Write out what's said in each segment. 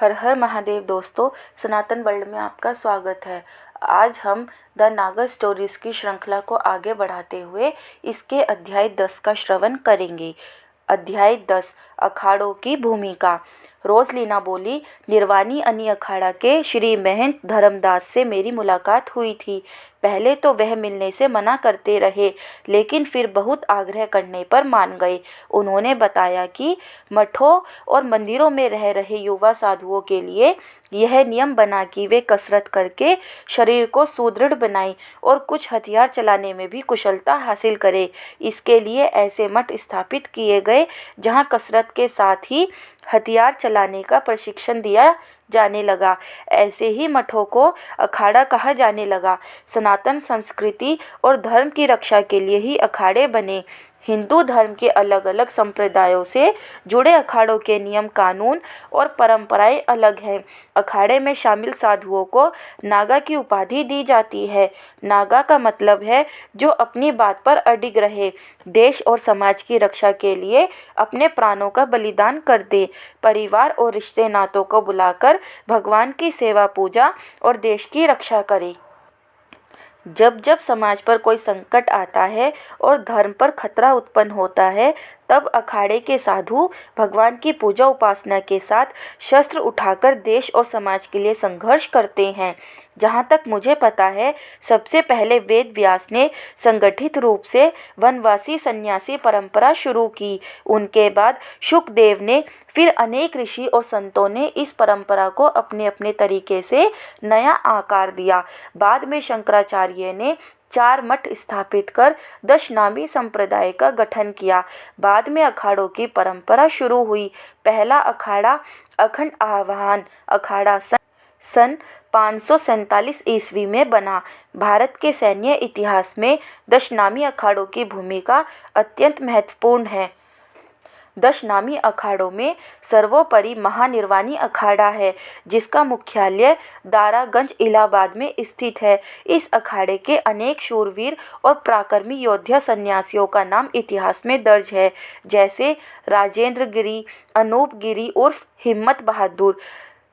हर हर महादेव दोस्तों, सनातन वर्ल्ड में आपका स्वागत है। आज हम द नागा स्टोरीज़ की श्रृंखला को आगे बढ़ाते हुए इसके अध्याय 10 का श्रवण करेंगे। अध्याय 10 अखाड़ों की भूमिका। रोज़लीना बोली, निर्वाणी अनी अखाड़ा के श्री महंत धर्मदास से मेरी मुलाकात हुई थी। पहले तो वह मिलने से मना करते रहे, लेकिन फिर बहुत आग्रह करने पर मान गए। उन्होंने बताया कि मठों और मंदिरों में रह रहे युवा साधुओं के लिए यह नियम बना कि वे कसरत करके शरीर को सुदृढ़ बनाएं और कुछ हथियार चलाने में भी कुशलता हासिल करें। इसके लिए ऐसे मठ स्थापित किए गए जहां कसरत के साथ ही हथियार चलाने का प्रशिक्षण दिया जाने लगा। ऐसे ही मठों को अखाड़ा कहा जाने लगा। सनातन संस्कृति और धर्म की रक्षा के लिए ही अखाड़े बने। हिंदू धर्म के अलग अलग संप्रदायों से जुड़े अखाड़ों के नियम कानून और परंपराएं अलग हैं। अखाड़े में शामिल साधुओं को नागा की उपाधि दी जाती है। नागा का मतलब है जो अपनी बात पर अडिग रहे, देश और समाज की रक्षा के लिए अपने प्राणों का बलिदान कर दे, परिवार और रिश्ते नातों को बुलाकर भगवान की सेवा पूजा और देश की रक्षा करे। जब जब समाज पर कोई संकट आता है और धर्म पर खतरा उत्पन्न होता है, तब अखाड़े के साधु भगवान की पूजा उपासना के साथ शस्त्र उठाकर देश और समाज के लिए संघर्ष करते हैं। जहाँ तक मुझे पता है, सबसे पहले वेद व्यास ने संगठित रूप से वनवासी सन्यासी परंपरा शुरू की। उनके बाद शुकदेव ने, फिर अनेक ऋषि और संतों ने इस परंपरा को अपने अपने तरीके से नया आकार दिया। बाद में शंकराचार्य ने 4 मठ स्थापित कर दशनामी संप्रदाय का गठन किया। बाद में अखाड़ों की परंपरा शुरू हुई। पहला अखाड़ा अखंड आह्वान अखाड़ा सन 547 ईस्वी में बना। भारत के सैन्य इतिहास में दशनामी अखाड़ों की भूमिका अत्यंत महत्वपूर्ण है। दशनामी अखाड़ों में सर्वोपरि महानिर्वाणी अखाड़ा है, जिसका मुख्यालय दारागंज इलाहाबाद में स्थित है। इस अखाड़े के अनेक शूरवीर और पराक्रमी योद्धा सन्यासियों का नाम इतिहास में दर्ज है, जैसे राजेंद्र गिरी, अनूप गिरी उर्फ हिम्मत बहादुर,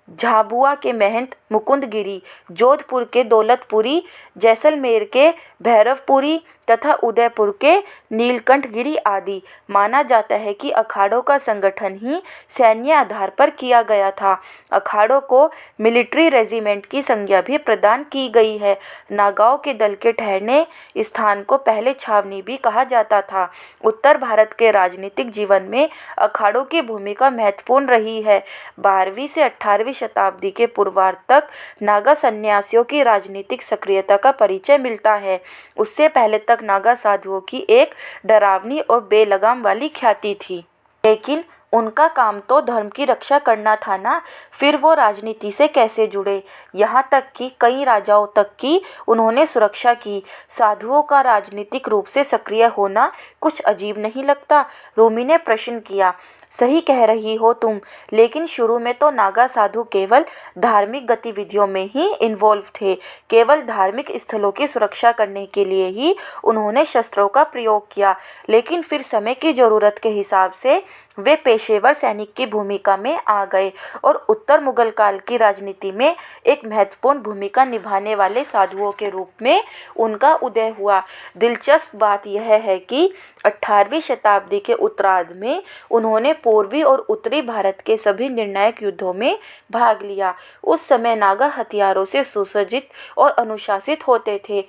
झाबुआ के महंत मुकुंद गिरी, जोधपुर के दौलतपुरी, जैसलमेर के भैरवपुरी तथा उदयपुर के नीलकंठ गिरी आदि। माना जाता है कि अखाड़ों का संगठन ही सैन्य आधार पर किया गया था। अखाड़ों को मिलिट्री रेजिमेंट की संज्ञा भी प्रदान की गई है। नागाओं के दल के ठहरने स्थान को पहले छावनी भी कहा जाता था। उत्तर भारत के राजनीतिक जीवन में अखाड़ों की भूमिका महत्वपूर्ण रही है। 12वीं से 18वीं शताब्दी के पूर्वार्ध तक नागा सन्यासियों की राजनीतिक सक्रियता का परिचय मिलता है। उससे पहले तक नागा साधुओं की एक डरावनी और बेलगाम वाली ख्याति थी, लेकिन उनका काम तो धर्म की रक्षा करना था ना, फिर वो राजनीति से कैसे जुड़े? यहाँ तक कि कई राजाओं तक की उन्होंने सुरक्षा की। साधुओं का राजनीतिक रूप से सक्रिय होना कुछ अजीब नहीं लगता? रूमी ने प्रश्न किया। सही कह रही हो तुम, लेकिन शुरू में तो नागा साधु केवल धार्मिक गतिविधियों में ही इन्वॉल्व थे। केवल धार्मिक स्थलों की सुरक्षा करने के लिए ही उन्होंने शस्त्रों का प्रयोग किया, लेकिन फिर समय की ज़रूरत के हिसाब से वे पेशेवर सैनिक की भूमिका में आ गए और उत्तर मुगल काल की राजनीति में एक महत्वपूर्ण भूमिका निभाने वाले साधुओं के रूप में उनका उदय हुआ। दिलचस्प बात यह है कि 18वीं शताब्दी के उत्तरार्ध में उन्होंने पूर्वी और उत्तरी भारत के सभी निर्णायक युद्धों में भाग लिया। उस समय नागा हथियारों से सुसज्जित और अनुशासित होते थे।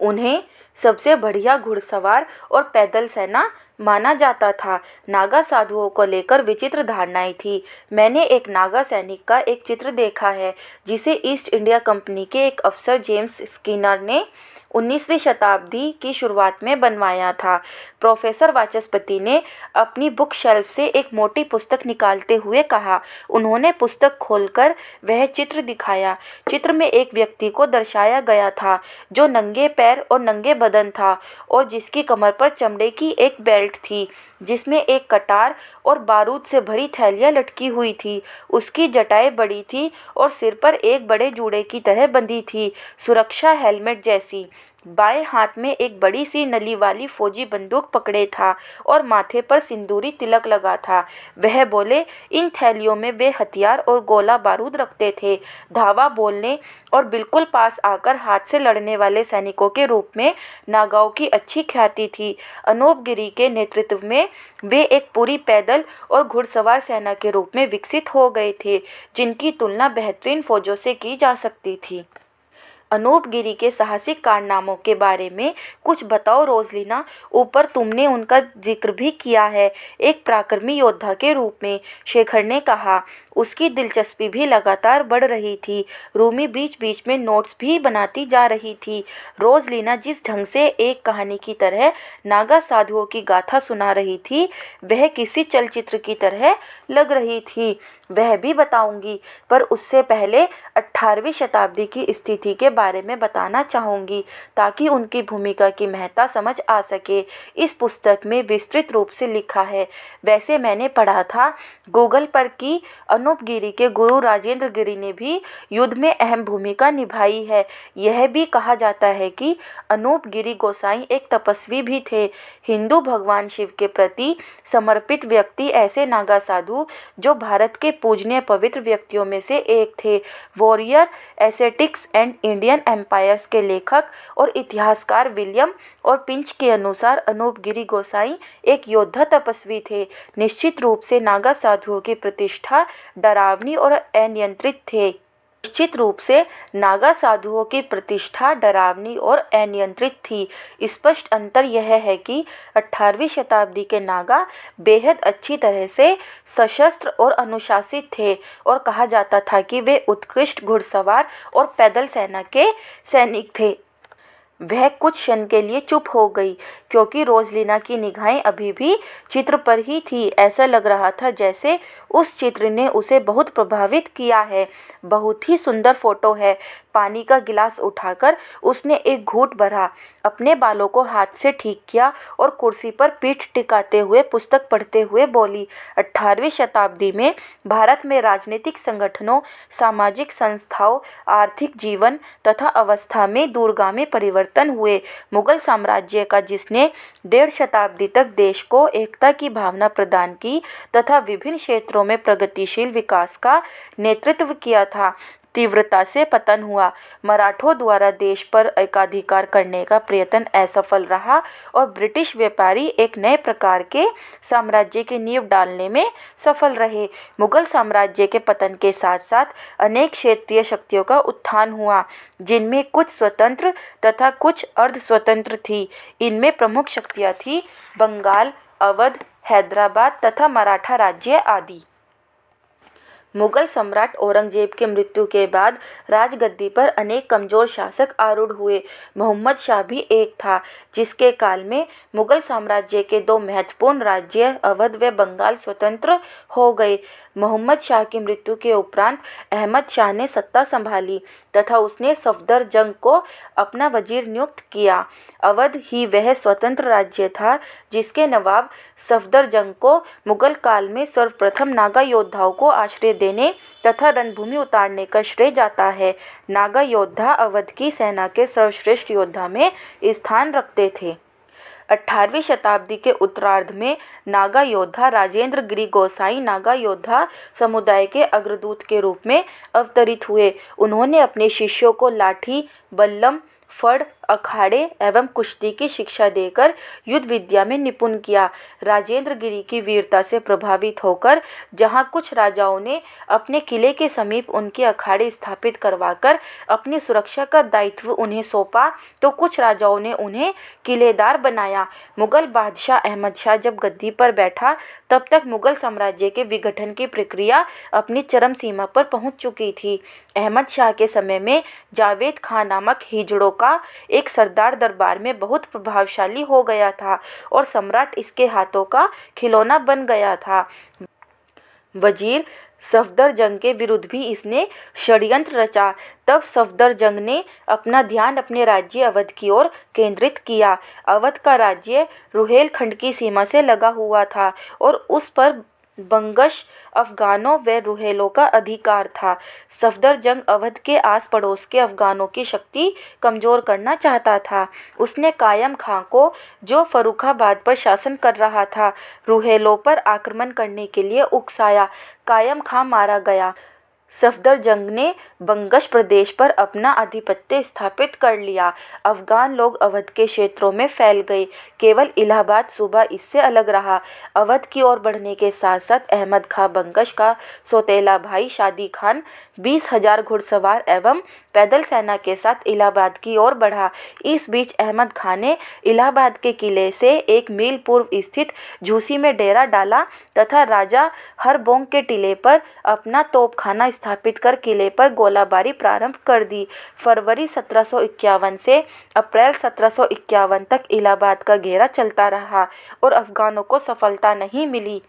उन्हें सबसे बढ़िया घुड़सवार और पैदल सेना माना जाता था। नागा साधुओं को लेकर विचित्र धारणाएं थी। मैंने एक नागा सैनिक का एक चित्र देखा है, जिसे ईस्ट इंडिया कंपनी के एक अफसर जेम्स स्किनर ने 19वीं शताब्दी की शुरुआत में बनवाया था। प्रोफेसर वाचस्पति ने अपनी बुक शेल्फ से एक मोटी पुस्तक निकालते हुए कहा। उन्होंने पुस्तक खोलकर वह चित्र दिखाया। चित्र में एक व्यक्ति को दर्शाया गया था जो नंगे पैर और नंगे बदन था और जिसकी कमर पर चमड़े की एक बेल्ट थी, जिसमें एक कटार और बारूद से भरी थैलियाँ लटकी हुई थी। उसकी जटाएं बड़ी थी और सिर पर एक बड़े जूड़े की तरह बंधी थी, सुरक्षा हेलमेट जैसी। बाएं हाथ में एक बड़ी सी नली वाली फौजी बंदूक पकड़े था और माथे पर सिंदूरी तिलक लगा था। वह बोले, इन थैलियों में वे हथियार और गोला बारूद रखते थे। धावा बोलने और बिल्कुल पास आकर हाथ से लड़ने वाले सैनिकों के रूप में नागाओं की अच्छी ख्याति थी। अनूप गिरी के नेतृत्व में वे एक पूरी पैदल और घुड़सवार सेना के रूप में विकसित हो गए थे, जिनकी तुलना बेहतरीन फौजों से की जा सकती थी। अनूप गिरी के साहसिक कारनामों के बारे में कुछ बताओ रोजलिना। ऊपर तुमने उनका जिक्र भी किया है, एक पराक्रमी योद्धा के रूप में, शेखर ने कहा। उसकी दिलचस्पी भी लगातार बढ़ रही थी। रूमी बीच बीच में नोट्स भी बनाती जा रही थी। रोजलिना जिस ढंग से एक कहानी की तरह नागा साधुओं की गाथा सुना रही थी, वह किसी चलचित्र की तरह लग रही थी। वह भी बताऊंगी, पर उससे पहले 18वीं शताब्दी की स्थिति के बारे में बताना चाहूँगी, ताकि उनकी भूमिका की महत्ता समझ आ सके। इस पुस्तक में विस्तृत रूप से लिखा है। वैसे मैंने पढ़ा था गूगल पर कि अनूप गिरी के गुरु राजेंद्र गिरी ने भी युद्ध में अहम भूमिका निभाई है। यह भी कहा जाता है कि अनूप गिरी गोसाई एक तपस्वी भी थे। हिंदू भगवान शिव के प्रति समर्पित व्यक्ति ऐसे नागा साधु जो भारत के पूजनीय पवित्र व्यक्तियों में से एक थे। Warrior, ascetics and Indian empires के लेखक और इतिहासकार विलियम और पिंच के अनुसार अनूप गिरी गोसाई एक योद्धा तपस्वी थे। निश्चित रूप से नागा साधुओं की प्रतिष्ठा डरावनी और अनियंत्रित थे। निश्चित रूप से नागा साधुओं की प्रतिष्ठा डरावनी और अनियंत्रित थी। स्पष्ट अंतर यह है कि 18वीं शताब्दी के नागा बेहद अच्छी तरह से सशस्त्र और अनुशासित थे और कहा जाता था कि वे उत्कृष्ट घुड़सवार और पैदल सेना के सैनिक थे। वह कुछ क्षण के लिए चुप हो गई, क्योंकि रोजलिना की निगाहें अभी भी चित्र पर ही थी। ऐसा लग रहा था जैसे उस चित्र ने उसे बहुत प्रभावित किया है। बहुत ही सुंदर फोटो है। पानी का गिलास उठाकर उसने एक घूंट भरा, अपने बालों को हाथ से ठीक किया और कुर्सी पर पीठ टिकाते हुए पुस्तक पढ़ते हुए बोली, 18वीं शताब्दी में भारत में राजनीतिक संगठनों, सामाजिक संस्थाओं, आर्थिक जीवन तथा अवस्था में दूरगामी परिवर्तन हुए। मुगल साम्राज्य का, जिसने 1.5 शताब्दी तक देश को एकता की भावना प्रदान की तथा विभिन्न क्षेत्रों में प्रगतिशील विकास का नेतृत्व किया था, तीव्रता से पतन हुआ। मराठों द्वारा देश पर एकाधिकार करने का प्रयत्न असफल रहा और ब्रिटिश व्यापारी एक नए प्रकार के साम्राज्य की नींव डालने में सफल रहे। मुगल साम्राज्य के पतन के साथ साथ अनेक क्षेत्रीय शक्तियों का उत्थान हुआ, जिनमें कुछ स्वतंत्र तथा कुछ अर्ध स्वतंत्र थी। इनमें प्रमुख शक्तियाँ थीं बंगाल, अवध, हैदराबाद तथा मराठा राज्य आदि। मुगल सम्राट औरंगजेब की मृत्यु के बाद राजगद्दी पर अनेक कमजोर शासक आरूढ़ हुए। मोहम्मद शाह भी एक था, जिसके काल में मुगल साम्राज्य के 2 महत्वपूर्ण राज्य अवध व बंगाल स्वतंत्र हो गए। मोहम्मद शाह की मृत्यु के उपरांत अहमद शाह ने सत्ता संभाली तथा उसने सफदरजंग को अपना वजीर नियुक्त किया। अवध ही वह स्वतंत्र राज्य था जिसके नवाब सफदरजंग को मुगल काल में सर्वप्रथम नागा योद्धाओं को आश्रय देने तथा रणभूमि उतारने का श्रेय जाता है। नागा योद्धा अवध की सेना के सर्वश्रेष्ठ योद्धा में स्थान रखते थे। 18वीं शताब्दी के उत्तरार्ध में नागा योद्धा राजेंद्र गिरी गोसाई नागा योद्धा समुदाय के अग्रदूत के रूप में अवतरित हुए। उन्होंने अपने शिष्यों को लाठी, बल्लम, फड़, अखाड़े एवं कुश्ती की शिक्षा देकर युद्ध विद्या में निपुण किया। राजेंद्र गिरी की वीरता से प्रभावित होकर जहां कुछ राजाओं ने अपने किले के समीप उनके अखाड़े स्थापित करवाकर अपनी सुरक्षा का दायित्व उन्हें सौंपा, तो कुछ राजाओं ने उन्हें किलेदार बनाया। मुगल बादशाह अहमद शाह जब गद्दी पर बैठा, तब तक मुगल साम्राज्य के विघटन की प्रक्रिया अपनी चरम सीमा पर पहुंच चुकी थी। अहमद शाह के समय में जावेद खान नामक हिजड़ों का एक सरदार दरबार में बहुत प्रभावशाली हो गया था और सम्राट इसके हाथों का खिलौना बन गया था। वजीर सफदरजंग के विरुद्ध भी इसने षड्यंत्र रचा। तब सफदरजंग ने अपना ध्यान अपने राज्य अवध की ओर केंद्रित किया। अवध का राज्य रुहेलखंड की सीमा से लगा हुआ था और उस पर बंगश अफगानों व रुहेलों का अधिकार था। सफदरजंग अवध के आस पड़ोस के अफगानों की शक्ति कमजोर करना चाहता था। उसने कायम खां को, जो फर्रुखाबाद पर शासन कर रहा था, रुहेलों पर आक्रमण करने के लिए उकसाया। कायम खां मारा गया। सफदरजंग ने बंगश प्रदेश पर अपना आधिपत्य स्थापित कर लिया। अफगान लोग अवध के क्षेत्रों में फैल गए। केवल इलाहाबाद सूबा इससे अलग रहा। अवध की ओर बढ़ने के साथ साथ अहमद खां बंगश का सौतेला भाई शादी खान 20,000 घुड़सवार एवं पैदल सेना के साथ इलाहाबाद की ओर बढ़ा। इस बीच अहमद खां ने इलाहाबाद के किले से 1 मील पूर्व स्थित झूसी में डेरा डाला तथा राजा हरबोंग के टीले पर अपना तोपखाना स्थापित कर किले पर गोलाबारी प्रारंभ कर दी। फरवरी 1751 से अप्रैल 1751 तक इलाहाबाद का घेरा चलता रहा और अफगानों को सफलता नहीं मिली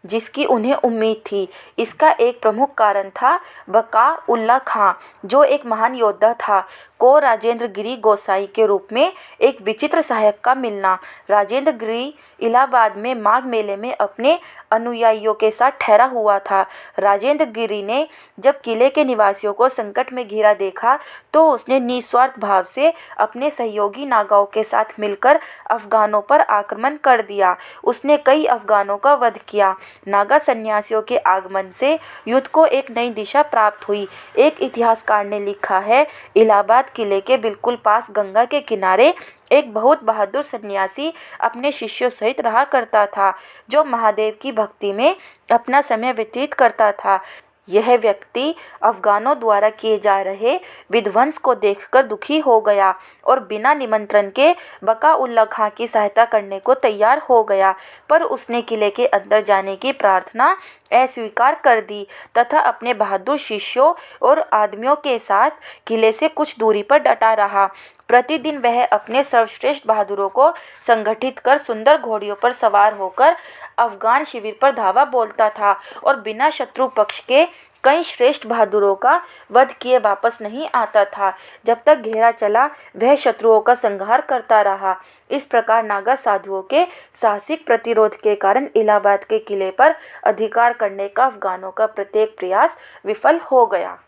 जिसकी उन्हें उम्मीद थी। इसका एक प्रमुख कारण था बका उल्ला खां, जो एक महान योद्धा था, को राजेंद्र गिरी गोसाई के रूप में एक विचित्र सहायक का मिलना। राजेंद्र गिरी इलाहाबाद में माघ मेले में अपने अनुयायियों के साथ ठहरा हुआ था। राजेंद्र गिरी ने जब किले के निवासियों को संकट में घिरा देखा तो उसने निस्वार्थ भाव से अपने सहयोगी नागाओं के साथ मिलकर अफगानों पर आक्रमण कर दिया। उसने कई अफगानों का वध किया। नागा सन्यासियों के आगमन से युद्ध को एक नई दिशा प्राप्त हुई। एक इतिहासकार ने लिखा है, इलाहाबाद किले के बिल्कुल पास गंगा के किनारे एक बहुत बहादुर सन्यासी अपने शिष्यों सहित रहा करता था, जो महादेव की भक्ति में अपना समय व्यतीत करता था। यह व्यक्ति अफगानों द्वारा किए जा रहे विध्वंस को देखकर दुखी हो गया और बिना निमंत्रण के बका उल्ला खां की सहायता करने को तैयार हो गया, पर उसने किले के अंदर जाने की प्रार्थना अस्वीकार कर दी तथा अपने बहादुर शिष्यों और आदमियों के साथ किले से कुछ दूरी पर डटा रहा। प्रतिदिन वह अपने सर्वश्रेष्ठ बहादुरों को संगठित कर सुंदर घोड़ियों पर सवार होकर अफगान शिविर पर धावा बोलता था और बिना शत्रु पक्ष के कई श्रेष्ठ बहादुरों का वध किए वापस नहीं आता था। जब तक घेरा चला वह शत्रुओं का संहार करता रहा। इस प्रकार नागा साधुओं के साहसिक प्रतिरोध के कारण इलाहाबाद के किले पर अधिकार करने का अफगानों का प्रत्येक प्रयास विफल हो गया।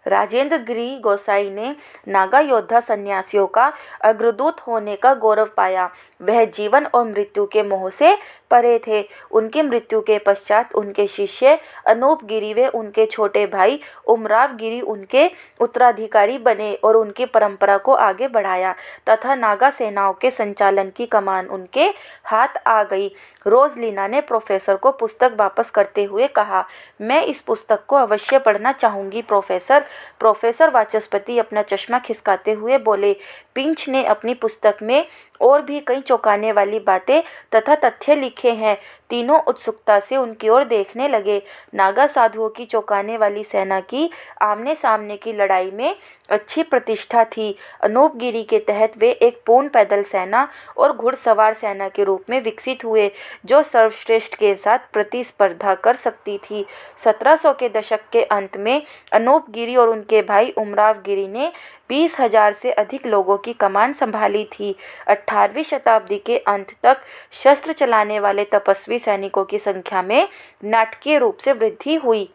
राजेंद्र गिरी गोसाई ने नागा योद्धा सन्यासियों का अग्रदूत होने का गौरव पाया। वह जीवन और मृत्यु के मोह से परे थे। उनकी मृत्यु के पश्चात उनके शिष्य अनूप गिरी व उनके छोटे भाई उमराव गिरी उनके उत्तराधिकारी बने और उनकी परंपरा को आगे बढ़ाया तथा नागा सेनाओं के संचालन की कमान उनके हाथ आ गई। रोजलीना ने प्रोफेसर को पुस्तक वापस करते हुए कहा, मैं इस पुस्तक को अवश्य पढ़ना चाहूँगी प्रोफेसर। प्रोफेसर वाचस्पति अपना चश्मा खिसकाते हुए बोले। पिंच ने अपनी पुस्तक में और भी कई चौंकाने वाली बातें तथा तथ्य लिखे हैं। तीनों उत्सुकता से उनकी ओर देखने लगे। नागा साधुओं की चौंकाने वाली सेना की आमने सामने की लड़ाई में अच्छी प्रतिष्ठा थी। अनूप गिरी के तहत वे एक पूर्ण पैदल सेना और घुड़सवार सेना के रूप में विकसित हुए, जो सर्वश्रेष्ठ के साथ प्रतिस्पर्धा कर सकती थी। 1700 के दशक के अंत में अनूप गिरी और उनके भाई उमराव गिरी ने 20,000 से अधिक लोगों की कमान संभाली थी। 18वीं शताब्दी के अंत तक शस्त्र चलाने वाले तपस्वी सैनिकों की संख्या में नाटकीय रूप से वृद्धि हुई।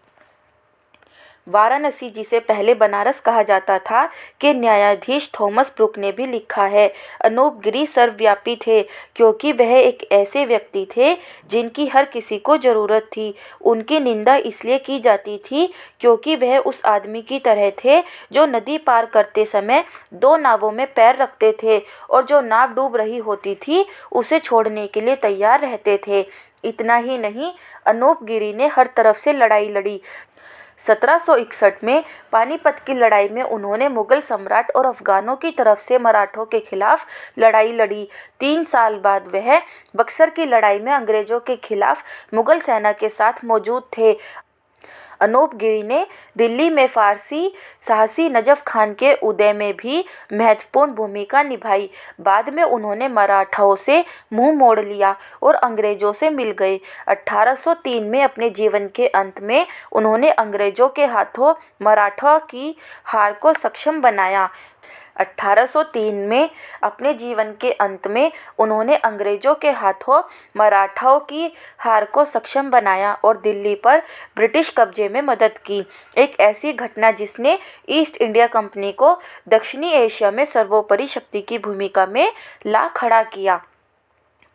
वाराणसी, जिसे पहले बनारस कहा जाता था, के न्यायाधीश थॉमस ब्रुक ने भी लिखा है, अनूप गिरी सर्वव्यापी थे क्योंकि वह एक ऐसे व्यक्ति थे जिनकी हर किसी को जरूरत थी। उनकी निंदा इसलिए की जाती थी क्योंकि वह उस आदमी की तरह थे जो नदी पार करते समय 2 नावों में पैर रखते थे और जो नाव डूब रही होती थी उसे छोड़ने के लिए तैयार रहते थे। इतना ही नहीं, अनूप गिरी ने हर तरफ से लड़ाई लड़ी। 1761 में पानीपत की लड़ाई में उन्होंने मुगल सम्राट और अफगानों की तरफ से मराठों के खिलाफ लड़ाई लड़ी। 3 साल बाद वह बक्सर की लड़ाई में अंग्रेजों के खिलाफ मुगल सेना के साथ मौजूद थे। अनूप गिरी ने दिल्ली में फारसी साहसी नजफ खान के उदय में भी महत्वपूर्ण भूमिका निभाई। बाद में उन्होंने मराठाओं से मुंह मोड़ लिया और अंग्रेजों से मिल गए। 1803 में अपने जीवन के अंत में उन्होंने अंग्रेजों के हाथों मराठा की हार को सक्षम बनाया। 1803 में अपने जीवन के अंत में उन्होंने अंग्रेजों के हाथों मराठाओं की हार को सक्षम बनाया और दिल्ली पर ब्रिटिश कब्जे में मदद की। एक ऐसी घटना जिसने ईस्ट इंडिया कंपनी को दक्षिणी एशिया में सर्वोपरि शक्ति की भूमिका में ला खड़ा किया।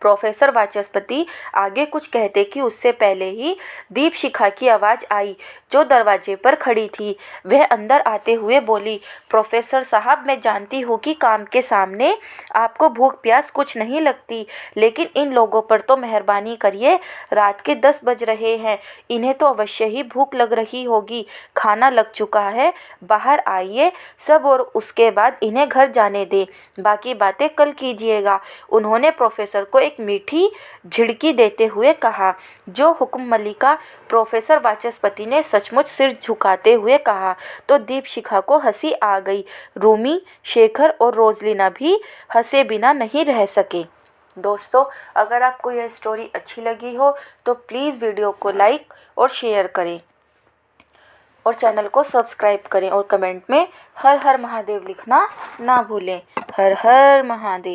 प्रोफेसर वाचस्पति आगे कुछ कहते कि उससे पहले ही दीपशिखा की आवाज़ आई जो दरवाजे पर खड़ी थी। वह अंदर आते हुए बोली, प्रोफेसर साहब, मैं जानती हूँ कि काम के सामने आपको भूख प्यास कुछ नहीं लगती, लेकिन इन लोगों पर तो मेहरबानी करिए। रात के 10 बज रहे हैं, इन्हें तो अवश्य ही भूख लग रही होगी। खाना लग चुका है, बाहर आइए सब और उसके बाद इन्हें घर जाने दें, बाकी बातें कल कीजिएगा। उन्होंने प्रोफेसर को एक मीठी झिड़की देते हुए कहा। जो हुक्म मलिका, प्रोफेसर वाचस्पति ने सचमुच सिर झुकाते हुए कहा तो दीपशिखा को हंसी आ गई। रूमी, शेखर और रोजलिना भी हंसे बिना नहीं रह सके। दोस्तों, अगर आपको यह स्टोरी अच्छी लगी हो तो प्लीज़ वीडियो को लाइक और शेयर करें और चैनल को सब्सक्राइब करें और कमेंट में हर हर महादेव लिखना ना भूलें। हर हर महादेव।